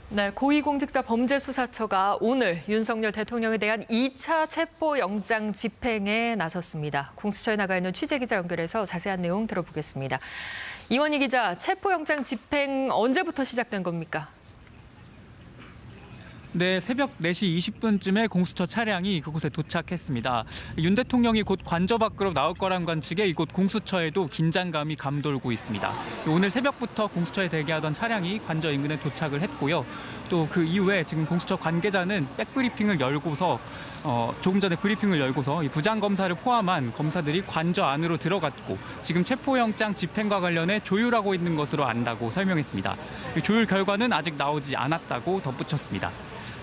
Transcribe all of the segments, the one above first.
네, 고위공직자 범죄수사처가 오늘 윤석열 대통령에 대한 2차 체포영장 집행에 나섰습니다. 공수처에 나가 있는 취재기자 연결해서 자세한 내용 들어보겠습니다. 이원희 기자, 체포영장 집행 언제부터 시작된 겁니까? 네, 새벽 4시 20분쯤에 공수처 차량이 그곳에 도착했습니다. 윤 대통령이 곧 관저 밖으로 나올 거란 관측에 이곳 공수처에도 긴장감이 감돌고 있습니다. 오늘 새벽부터 공수처에 대기하던 차량이 관저 인근에 도착을 했고요. 또 그 이후에 지금 공수처 관계자는 백브리핑을 열고서 조금 전에 브리핑을 열고서 이 부장검사를 포함한 검사들이 관저 안으로 들어갔고 지금 체포영장 집행과 관련해 조율하고 있는 것으로 안다고 설명했습니다. 조율 결과는 아직 나오지 않았다고 덧붙였습니다.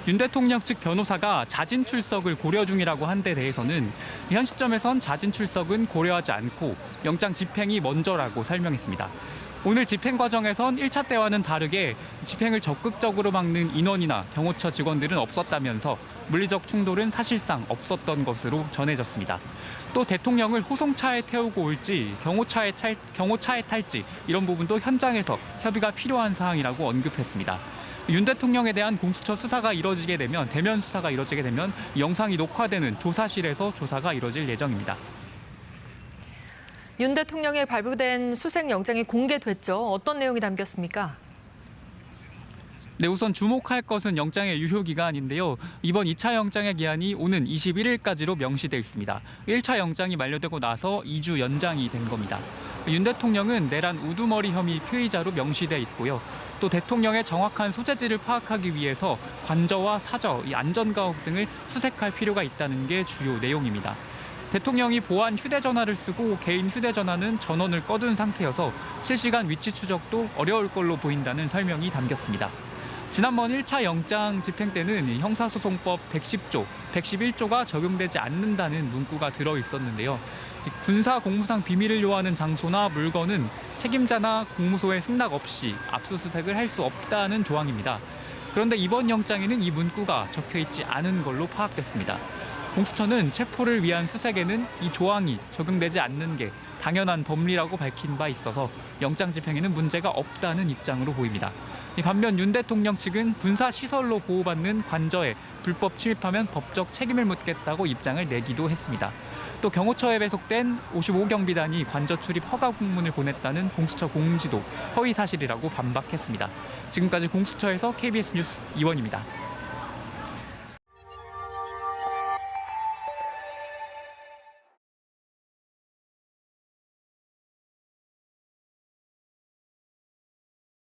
윤 대통령 측 변호사가 자진 출석을 고려 중이라고 한 데 대해서는 현 시점에선 자진 출석은 고려하지 않고 영장 집행이 먼저라고 설명했습니다. 오늘 집행 과정에선 1차 때와는 다르게 집행을 적극적으로 막는 인원이나 경호처 직원들은 없었다면서 물리적 충돌은 사실상 없었던 것으로 전해졌습니다. 또 대통령을 호송차에 태우고 올지 경호차에 탈지 이런 부분도 현장에서 협의가 필요한 사항이라고 언급했습니다. 윤 대통령에 대한 공수처 수사가 이뤄지게 되면 대면 수사가 이뤄지게 되면 영상이 녹화되는 조사실에서 조사가 이뤄질 예정입니다. 윤 대통령의 발부된 수색영장이 공개됐죠. 어떤 내용이 담겼습니까? 네, 우선 주목할 것은 영장의 유효기간인데요. 이번 2차 영장의 기한이 오는 21일까지로 명시돼 있습니다. 1차 영장이 만료되고 나서 2주 연장이 된 겁니다. 윤 대통령은 내란 우두머리 혐의 피의자로 명시돼 있고요. 또 대통령의 정확한 소재지를 파악하기 위해서 관저와 사저, 이 안전가옥 등을 수색할 필요가 있다는 게 주요 내용입니다. 대통령이 보안 휴대전화를 쓰고 개인 휴대전화는 전원을 꺼둔 상태여서 실시간 위치 추적도 어려울 걸로 보인다는 설명이 담겼습니다. 지난번 1차 영장 집행 때는 형사소송법 110조, 111조가 적용되지 않는다는 문구가 들어있었는데요. 군사 공무상 비밀을 요하는 장소나 물건은 책임자나 공무소의 승낙 없이 압수수색을 할 수 없다는 조항입니다. 그런데 이번 영장에는 이 문구가 적혀있지 않은 걸로 파악됐습니다. 공수처는 체포를 위한 수색에는 이 조항이 적용되지 않는 게 당연한 법리라고 밝힌 바 있어서 영장 집행에는 문제가 없다는 입장으로 보입니다. 반면 윤 대통령 측은 군사시설로 보호받는 관저에 불법 침입하면 법적 책임을 묻겠다고 입장을 내기도 했습니다. 또 경호처에 배속된 55경비단이 관저 출입 허가 공문을 보냈다는 공수처 공지도 허위 사실이라고 반박했습니다. 지금까지 공수처에서 KBS 뉴스 이원입니다.